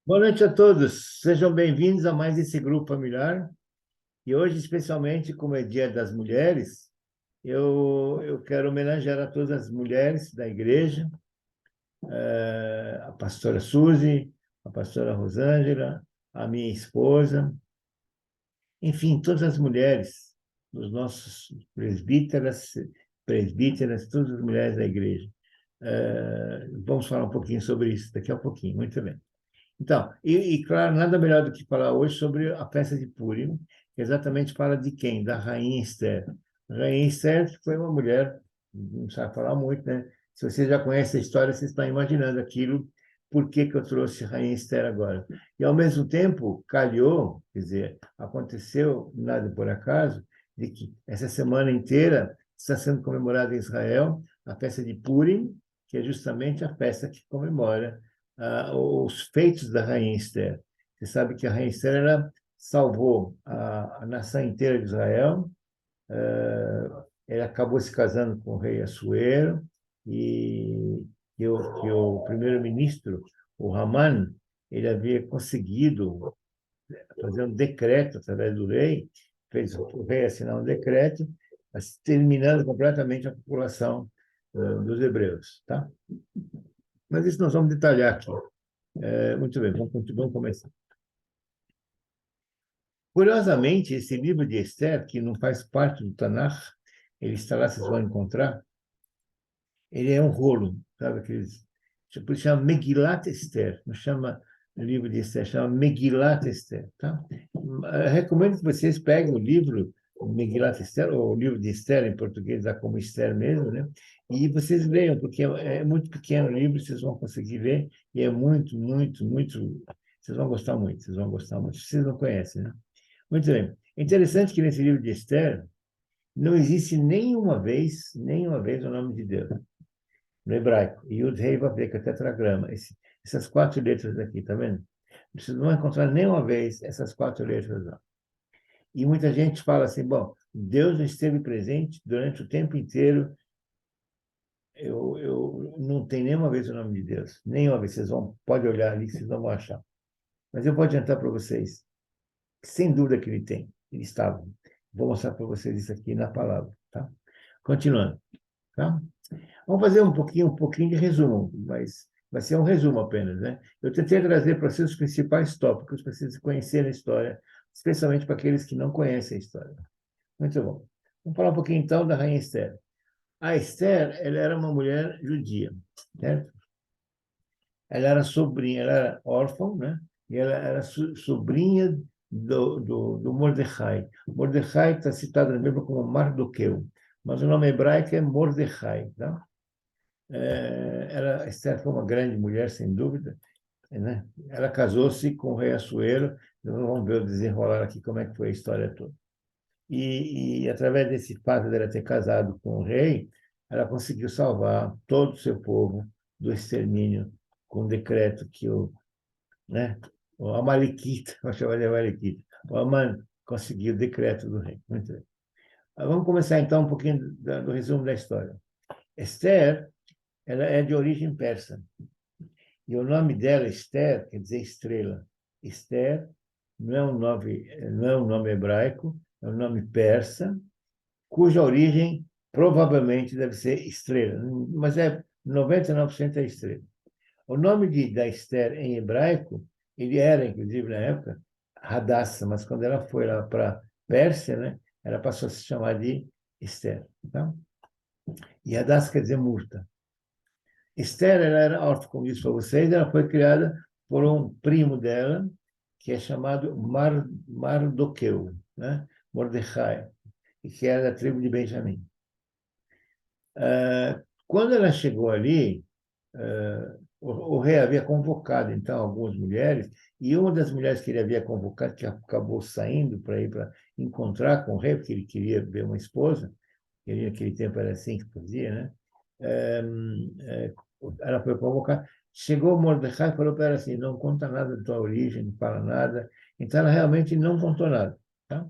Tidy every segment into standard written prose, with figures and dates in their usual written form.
Boa noite a todos. Sejam bem-vindos a mais esse grupo familiar. E hoje, especialmente, como é Dia das Mulheres, eu quero homenagear a todas as mulheres da igreja, a pastora Suzy, a pastora Rosângela, a minha esposa, enfim, todas as mulheres, os nossos presbíteras, todas as mulheres da igreja. Vamos falar um pouquinho sobre isso daqui a pouquinho, muito bem. Então, claro, nada melhor do que falar hoje sobre a festa de Purim, que exatamente fala de quem? Da Rainha Esther. A Rainha Esther foi uma mulher, não sabe falar muito, né? Se você já conhece a história, você está imaginando aquilo, por que que eu trouxe Rainha Esther agora. E, ao mesmo tempo, calhou, quer dizer, aconteceu, nada por acaso, de que essa semana inteira está sendo comemorada em Israel a festa de Purim, que é justamente a festa que comemora os feitos da Rainha Esther. Você sabe que a Rainha Esther ela salvou a nação inteira de Israel, ela acabou se casando com o rei Assuero, e que o primeiro-ministro, o Haman, ele havia conseguido fazer um decreto através do rei, fez o rei assinar um decreto, exterminando completamente a população dos hebreus. Tá? Mas isso nós vamos detalhar aqui. Muito bem, vamos começar. Curiosamente, esse livro de Esther, que não faz parte do Tanakh, ele está lá, vocês vão encontrar, ele é um rolo, sabe aqueles... Por isso chama Megilat Esther, não chama livro de Esther, chama Megilat Esther, tá? Eu recomendo que vocês peguem o livro Megilat Esther, ou o livro de Esther, em português, dá como Esther mesmo, né? E vocês leiam, porque é muito pequeno o livro, vocês vão conseguir ler, e é muito, muito, muito... Vocês vão gostar muito, vocês vão gostar muito. Vocês não conhecem, né? Muito bem. É interessante que nesse livro de Esther não existe nenhuma vez o nome de Deus, no hebraico. Yud, Rei, Vav, Vê, que é tetragrama. Essas quatro letras aqui, tá vendo? Vocês não vão encontrar nenhuma vez essas quatro letras lá. E muita gente fala assim, bom, Deus não esteve presente durante o tempo inteiro, eu não tem nenhuma vez o nome de Deus. Nenhuma vez. Pode olhar ali, vocês não vão achar. Mas eu vou adiantar para vocês, que sem dúvida que ele tem, ele estava. Vou mostrar para vocês isso aqui na palavra, tá? Continuando, tá? Vamos fazer um pouquinho de resumo, mas vai ser um resumo apenas, né? Eu tentei trazer para vocês os principais tópicos para vocês conhecerem a história, especialmente para aqueles que não conhecem a história. Muito bom. Vamos falar um pouquinho então da Rainha Esther. A Esther, ela era uma mulher judia, certo? Ela era sobrinha, ela era órfã, né? E ela era sobrinha do Mordecai. Mordecai está citado na Bíblia como Mardoqueu, mas o nome hebraico é Mordecai, tá? Esther foi uma grande mulher, sem dúvida, né? Ela casou-se com o rei Assuero. Vamos ver o desenrolar aqui, como é que foi a história toda. E através desse fato dela ter casado com o rei, ela conseguiu salvar todo o seu povo do extermínio com um decreto que né, o Amalequita, vou chamar de Amalequita, o Aman conseguiu o decreto do rei. Muito bem. Vamos começar então um pouquinho do resumo da história. Esther, ela é de origem persa. E o nome dela, Esther, quer dizer estrela. Esther não é um nome hebraico, é um nome persa, cuja origem provavelmente deve ser estrela, mas 99% é estrela. O nome da Esther em hebraico, ele era, inclusive, na época, Hadassah, mas quando ela foi lá para Pérsia, né, ela passou a se chamar de Esther. Tá? E Hadassah quer dizer murta. Esther, ela era órfã, como disse para vocês, ela foi criada por um primo dela, que é chamado Mardoqueu, né? Mordecai, que era da tribo de Benjamim. Quando ela chegou ali, o rei havia convocado, então, algumas mulheres, e uma das mulheres que ele havia convocado, que acabou saindo para ir para encontrar com o rei, porque ele queria ver uma esposa, ele naquele tempo era assim que fazia, né? É, é, ela foi convocada. Chegou Mordecai e falou para ela assim, não conta nada da tua origem, não fala nada. Então, ela realmente não contou nada. Tá?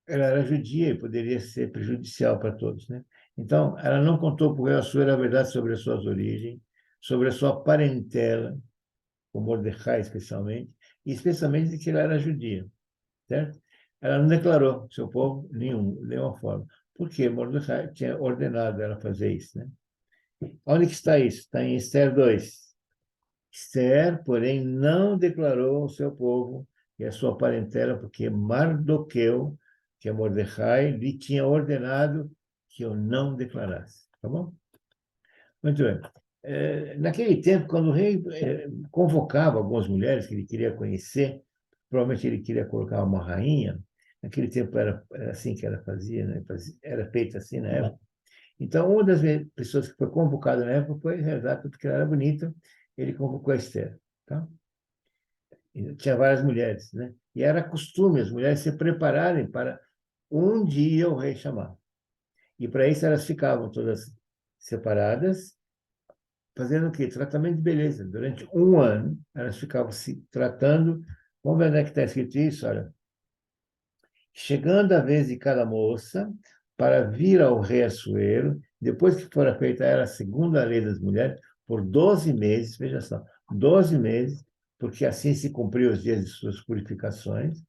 Ela era judia e poderia ser prejudicial para todos, né? Então, ela não contou para o rei Assuero a verdade sobre as suas origens, sobre a sua parentela com Mordecai especialmente, e especialmente de que ela era judia, certo? Ela não declarou seu povo nenhuma forma. Por quê? Mordecai tinha ordenado ela fazer isso, né? Onde que está isso? Está em Esther 2. Esther, porém, não declarou ao seu povo e a sua parentela, porque Mardoqueu, que é Mordecai, lhe tinha ordenado que eu não declarasse. Tá bom? Muito bem. Naquele tempo, quando o rei convocava algumas mulheres que ele queria conhecer, provavelmente ele queria colocar uma rainha, naquele tempo era assim que ela fazia, né? Era feito assim na época. Então, uma das pessoas que foi convocada na época foi Rezaca, porque ela era bonita, ele convocou a Esther. Tá? E tinha várias mulheres, né? E era costume as mulheres se prepararem para um dia o rei chamar. E para isso elas ficavam todas separadas, fazendo o quê? Tratamento de beleza. Durante um ano, elas ficavam se tratando. Vamos ver onde é que está escrito isso, olha. Chegando a vez de cada moça para vir ao rei Assuero, depois que fora feita ela a segunda lei das mulheres, por 12 meses, veja só, 12 meses, porque assim se cumpriu os dias de suas purificações,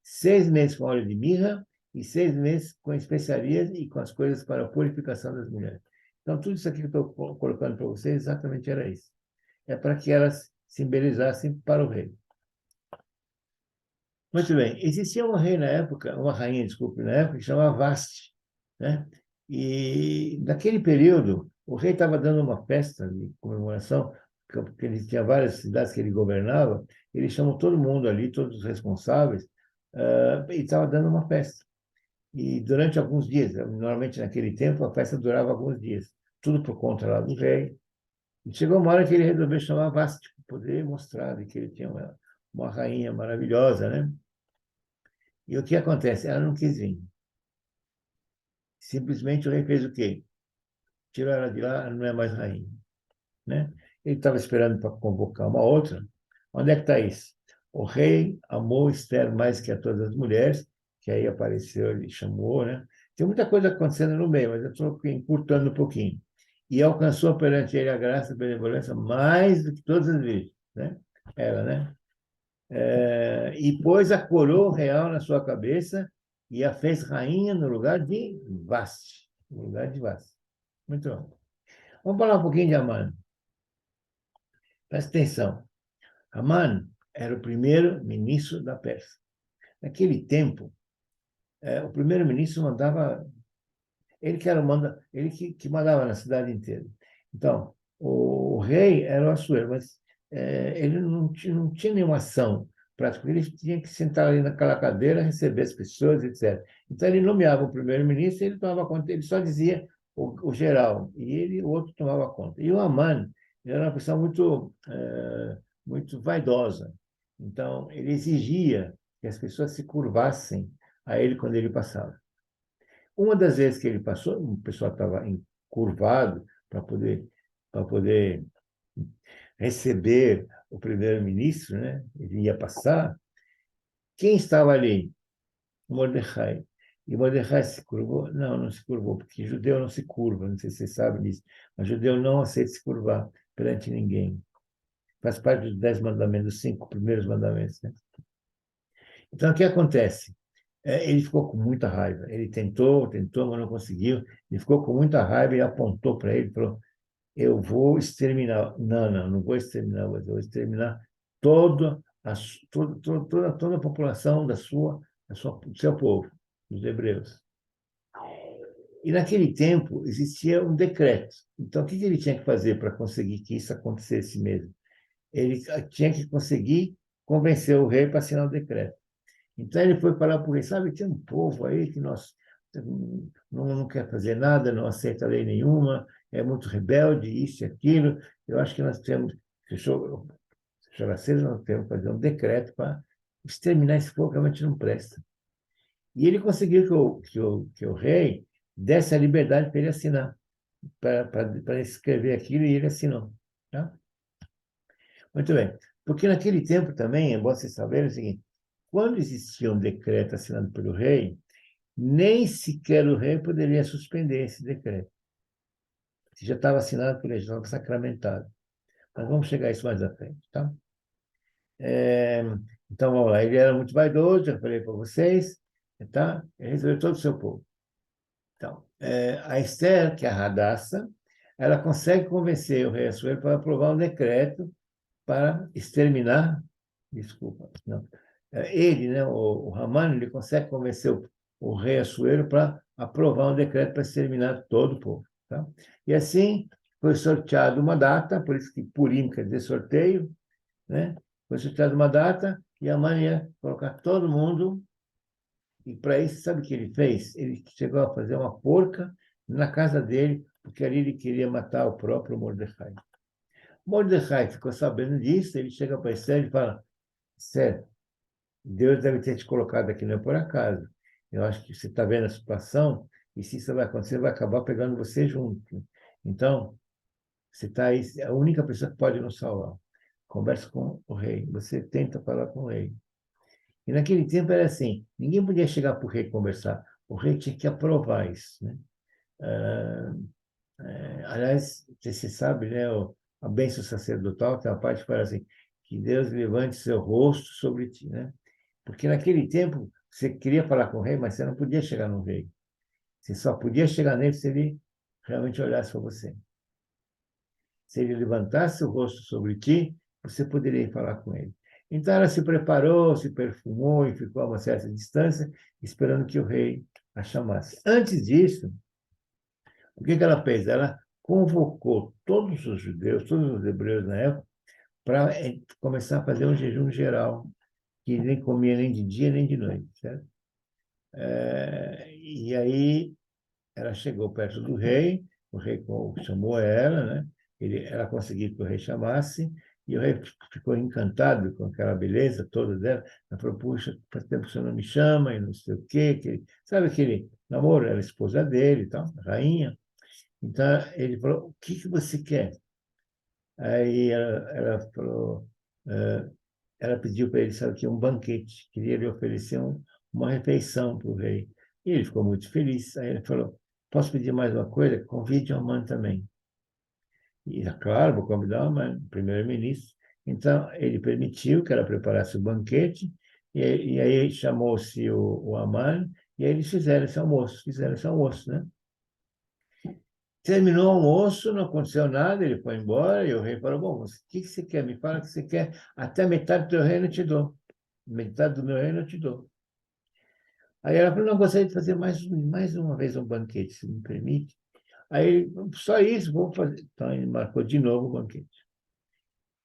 6 meses com óleo de mirra e 6 meses com especiarias e com as coisas para a purificação das mulheres. Então, tudo isso aqui que eu estou colocando para vocês exatamente era isso. É para que elas se embelezassem para o rei. Muito bem. Existia uma rei na época, uma rainha, desculpe, na época, que chamava Vasti, né? E naquele período, o rei estava dando uma festa de comemoração, porque ele tinha várias cidades que ele governava, ele chamou todo mundo ali, todos os responsáveis, e estava dando uma festa. E durante alguns dias, normalmente naquele tempo, a festa durava alguns dias, tudo por conta lá do rei. E chegou uma hora que ele resolveu chamar Vasti, para poder mostrar que ele tinha uma rainha maravilhosa, né? E o que acontece? Ela não quis vir. Simplesmente o rei fez o quê? Tirou ela de lá, ela não é mais rainha. Né? Ele estava esperando para convocar uma outra. Onde é que está isso? O rei amou Esther mais que a todas as mulheres, que aí apareceu e chamou, né? Tem muita coisa acontecendo no meio, mas eu estou encurtando um pouquinho. E alcançou perante ele a graça e a benevolência mais do que todas as vezes, né? Ela, né? E pôs a coroa real na sua cabeça e a fez rainha no lugar de Vasti. No lugar de Vasti. Muito bom. Vamos falar um pouquinho de Amã. Presta atenção. Amã era o primeiro ministro da Pérsia. Naquele tempo, o primeiro-ministro mandava, ele que mandava na cidade inteira. Então, o rei era o Assuero, mas ele não tinha nenhuma ação prática, ele tinha que sentar ali naquela cadeira, receber as pessoas, etc. Então, ele nomeava o primeiro-ministro e ele tomava conta, ele só dizia o geral, e o outro tomava conta. E o Amã era uma pessoa muito vaidosa. Então, ele exigia que as pessoas se curvassem a ele quando ele passava. Uma das vezes que ele passou, o pessoal estava encurvado para poder receber o primeiro-ministro, né? Ele ia passar. Quem estava ali? Mordecai. E Mordecai se curvou? Não, não se curvou, porque judeu não se curva, não sei se você sabe disso, mas judeu não aceita se curvar perante ninguém. Faz parte dos 10 mandamentos, dos 5 primeiros mandamentos. Né? Então, o que acontece? Ele ficou com muita raiva. Ele tentou, mas não conseguiu. Ele ficou com muita raiva e apontou para ele e falou: eu vou exterminar. Não, não, não vou exterminar, mas eu vou exterminar toda a população do seu povo, dos hebreus. E naquele tempo existia um decreto. Então, o que ele tinha que fazer para conseguir que isso acontecesse mesmo? Ele tinha que conseguir convencer o rei para assinar o decreto. Então ele foi falar para o rei, sabe, tem um povo aí que não quer fazer nada, não aceita lei nenhuma, é muito rebelde, isso e aquilo. Eu acho que nós temos, choraceiros, nós temos que fazer um decreto para exterminar esse povo que realmente não presta. E ele conseguiu que o rei desse a liberdade para ele assinar, para escrever aquilo, e ele assinou. Tá? Muito bem. Porque naquele tempo também, é bom vocês saberem o seguinte, quando existia um decreto assinado pelo rei, nem sequer o rei poderia suspender esse decreto. Já estava assinado por ele, já estava sacramentado. Mas vamos chegar a isso mais à frente, tá? É, então, vamos lá. Ele era muito vaidoso, já falei para vocês, tá? Ele resolveu todo o seu povo. Então, a Esther, que é a Hadassah, ela consegue convencer o rei Assuero para aprovar um decreto para exterminar, desculpa, não, ele, né, o Haman, ele consegue convencer o rei Assuero para aprovar um decreto para exterminar todo o povo. Tá? E assim foi sorteado uma data, por isso que Purim quer dizer sorteio, né? Foi sorteada uma data e Haman ia colocar todo mundo, e para isso, sabe o que ele fez? Ele chegou a fazer uma porca na casa dele, porque ali ele queria matar o próprio Mordecai. Mordecai ficou sabendo disso, ele chega para Esther e fala: Esther, Deus deve ter te colocado aqui, não é por acaso. Eu acho que você está vendo a situação, e se isso vai acontecer, vai acabar pegando você junto. Então, você está aí, é a única pessoa que pode nos salvar. Conversa com o rei, você tenta falar com o rei. E naquele tempo era assim, ninguém podia chegar para o rei conversar, o rei tinha que aprovar isso, né? Ah, aliás, você sabe, né, a bênção sacerdotal tem uma parte que fala assim, que Deus levante seu rosto sobre ti, né? Porque naquele tempo você queria falar com o rei, mas você não podia chegar no rei. Você só podia chegar nele se ele realmente olhasse para você. Se ele levantasse o rosto sobre ti, você poderia falar com ele. Então ela se preparou, se perfumou e ficou a uma certa distância, esperando que o rei a chamasse. Antes disso, o que ela fez? Ela convocou todos os judeus, todos os hebreus na época, para começar a fazer um jejum geral, que nem comia nem de dia nem de noite, certo? E aí ela chegou perto do rei, o rei chamou ela, né? Ela conseguiu que o rei chamasse, e o rei ficou encantado com aquela beleza toda dela. Ela falou: puxa, faz tempo que você não me chama, e não sei o quê. Sabe aquele namoro? Ela é esposa dele e tal, rainha. Então ele falou: o que você quer? Aí ela falou: eh, ela pediu para ele, sabe o que, um banquete, queria lhe oferecer uma refeição para o rei. E ele ficou muito feliz. Aí ele falou: posso pedir mais uma coisa? Convide a mãe também. E, é claro, vou convidar a mãe, o primeiro-ministro. Então, ele permitiu que ela preparasse o banquete, e aí chamou-se o Aman, e aí eles fizeram esse almoço, né? Terminou o almoço, não aconteceu nada, ele foi embora, e o rei falou: bom, o que você quer? Me fala o que você quer, até metade do teu reino eu te dou. Metade do meu reino eu te dou. Aí ela falou: não, gostaria de fazer mais uma vez um banquete, se me permite. Aí, só isso, vou fazer. Então, ele marcou de novo o banquete.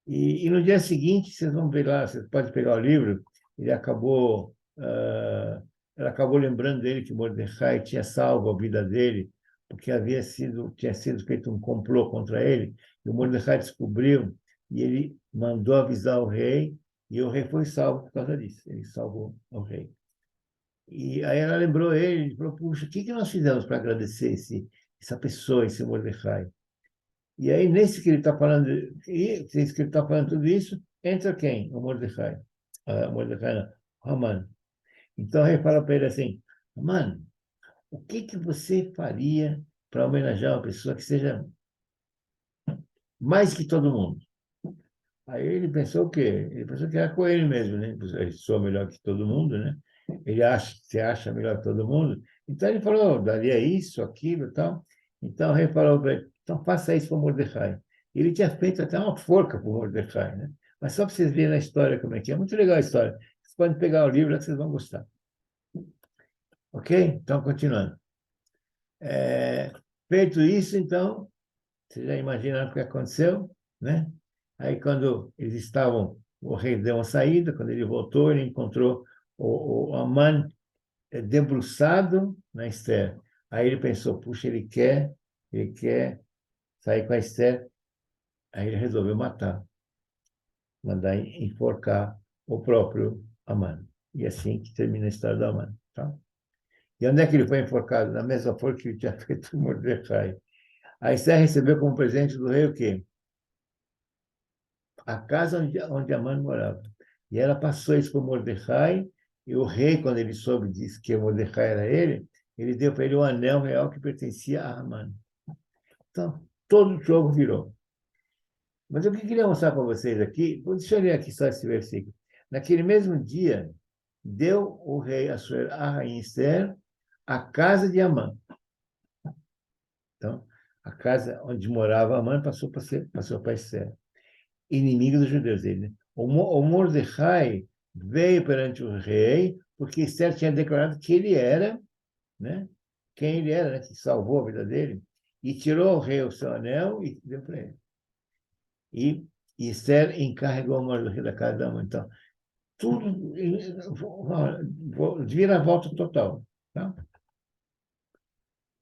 E no dia seguinte, vocês vão ver lá, você pode pegar o livro, ele acabou, ela acabou lembrando dele que Mordecai tinha salvo a vida dele, porque tinha sido feito um complô contra ele, e o Mordecai descobriu, e ele mandou avisar o rei, e o rei foi salvo por causa disso, ele salvou o rei. E aí ela lembrou ele falou: puxa, o que nós fizemos para agradecer essa pessoa, esse Mordecai? E aí, nesse que ele está falando, nesse que ele está falando tudo isso, entra quem? O Mordecai. Mordecai não, Haman. Então, o rei fala para ele assim: Haman, o que você faria para homenagear uma pessoa que seja mais que todo mundo? Aí ele pensou o quê? Ele pensou que era com ele mesmo, né? Ele sou melhor que todo mundo, né? Você acha melhor que todo mundo? Então ele falou: daria isso, aquilo e tal. Então o rei falou para ele: então faça isso para Mordecai. Ele tinha feito até uma forca para Mordecai, né? Mas só para vocês verem a história como é que é. Muito legal a história. Vocês podem pegar o livro lá que vocês vão gostar. Ok? Então, continuando. É, feito isso, então, vocês já imaginaram o que aconteceu, né? Aí, quando eles estavam, o rei deu uma saída, quando ele voltou, ele encontrou o Aman debruçado na Esther. Aí ele pensou: puxa, ele quer sair com a Esther. Aí ele resolveu mandar enforcar o próprio Aman. E assim que termina a história do Aman. Tá? E onde é que ele foi enforcado? Na mesma forca que ele tinha feito o Mordecai. A Esther recebeu como presente do rei o quê? A casa onde Amã morava. E ela passou isso para Mordecai, e o rei, quando ele soube disso, que Mordecai era ele deu para ele um anel real que pertencia a Amã. Então, todo o jogo virou. Mas o que eu queria mostrar para vocês aqui, deixa eu ler aqui só esse versículo. Naquele mesmo dia, deu o rei a rainha Esther a casa de Amã. Então, a casa onde morava Amã passou para Esther, inimigo dos judeus dele. Né? O Mordecai veio perante o rei, porque Esther tinha declarado que ele era, né? Quem ele era, né? Que salvou a vida dele, e tirou o rei o seu anel e deu para ele. E Esther encarregou o Mordecai da casa da Amã. Então, tudo vira a volta total. Tá?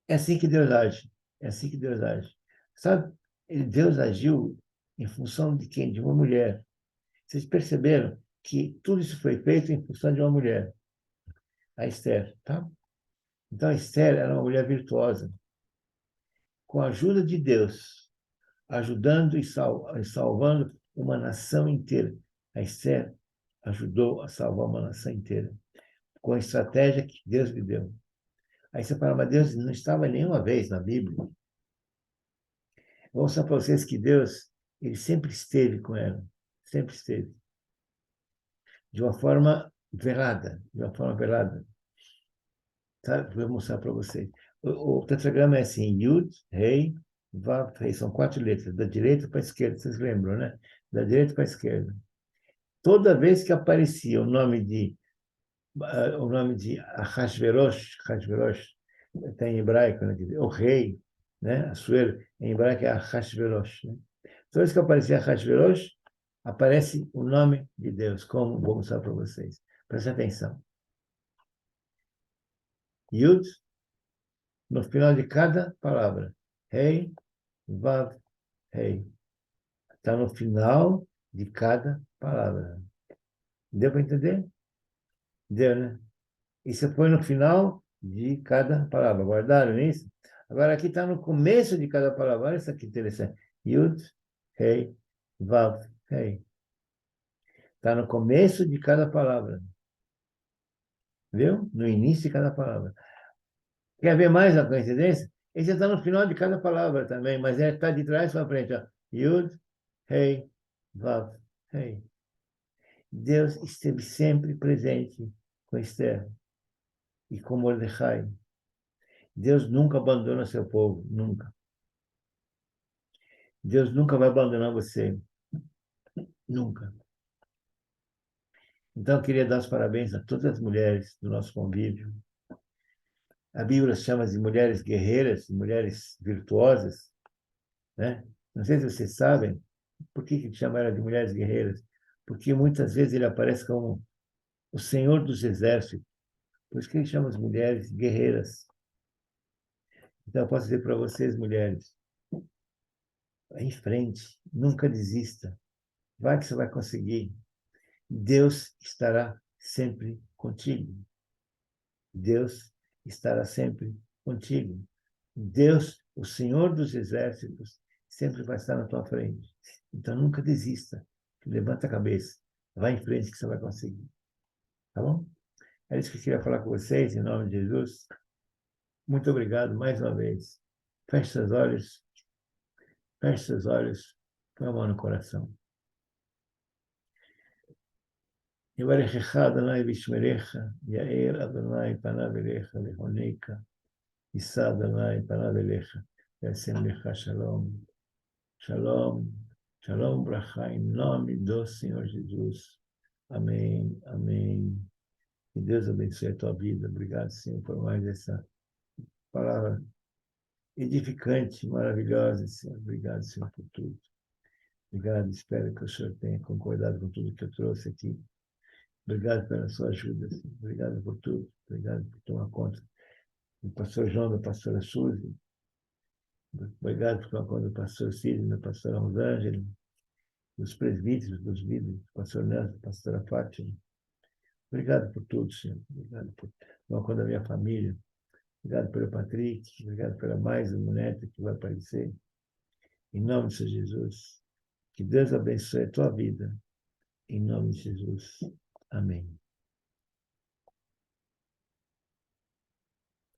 É assim que Deus age. É assim que Deus age. Sabe? Deus agiu em função de quem? De uma mulher. Vocês perceberam que tudo isso foi feito em função de uma mulher, a Esther. Tá? Então, a Esther era uma mulher virtuosa. Com a ajuda de Deus, ajudando e salvando uma nação inteira. A Esther ajudou a salvar uma nação inteira, com a estratégia que Deus lhe deu. Aí você fala, mas Deus não estava nenhuma vez na Bíblia. Vou mostrar para vocês que Deus, ele sempre esteve com ela, sempre esteve. De uma forma velada, de uma forma velada. Tá? Vou mostrar para vocês. O tetragrama é assim, Yud, Rei, Vav, Rei. São 4 letras, da direita para a esquerda, vocês lembram, né? Da direita para a esquerda. Toda vez que aparecia o nome de Ahasverosh, está em hebraico, né? O rei, né? Assuero, em hebraico é Ahasverosh. Né? Toda vez que aparecia Ahasverosh, aparece o nome de Deus, como vou mostrar para vocês. Preste atenção. Yud, no final de cada palavra. Rei, Vav, Rei. Está no final de cada palavra. Deu para entender? Deu, né? Isso foi no final de cada palavra. Guardaram isso? Agora aqui está no começo de cada palavra. Olha isso aqui interessante. Yud, Rei, Vav, Rei. Está no começo de cada palavra. Viu? No início de cada palavra. Quer ver mais a coincidência? Esse está no final de cada palavra também, mas está de trás para frente. Ó. Yud, Rei, Vav, Rei. Deus esteve sempre presente com Esther e com Mordecai. Deus nunca abandona seu povo, nunca. Deus nunca vai abandonar você, nunca. Então, eu queria dar os parabéns a todas as mulheres do nosso convívio. A Bíblia chama de mulheres guerreiras, mulheres virtuosas, né? Não sei se vocês sabem por que chama ela de mulheres guerreiras. Porque muitas vezes ele aparece como o Senhor dos Exércitos. Por isso que ele chama as mulheres guerreiras. Então, eu posso dizer para vocês, mulheres, vá em frente, nunca desista. Vai que você vai conseguir. Deus estará sempre contigo. Deus estará sempre contigo. Deus, o Senhor dos Exércitos, sempre vai estar na tua frente. Então, nunca desista. Levanta a cabeça. Vai em frente que você vai conseguir. Tá bom? É isso que eu queria falar com vocês, em nome de Jesus. Muito obrigado mais uma vez. Feche seus olhos. Feche seus olhos. Põe a mão no coração. יברכך אדוני וישמרך, יאר אדוני פניו אליך לחונקה, יישא אדוני פניו אליך, וישם לך שלום. Shalom, shalom, brachá, em nome do Senhor Jesus. Amém, amém. Que Deus abençoe a tua vida. Obrigado, Senhor, por mais essa palavra edificante, maravilhosa, Senhor. Obrigado, Senhor, por tudo. Obrigado, espero que o Senhor tenha concordado com tudo que eu trouxe aqui. Obrigado pela sua ajuda, Senhor. Obrigado por tudo. Obrigado por tomar conta do pastor João, da pastora Suzy. Obrigado por tomar conta do pastor Cid, da pastora Rosângela, dos presbíteros, dos líderes, do pastor Nelson, da pastora Fátima. Obrigado por tudo, Senhor. Obrigado por tomar conta da minha família. Obrigado pelo Patrick. Obrigado pela mais uma neta que vai aparecer. Em nome de Jesus. Que Deus abençoe a tua vida. Em nome de Jesus. Amém.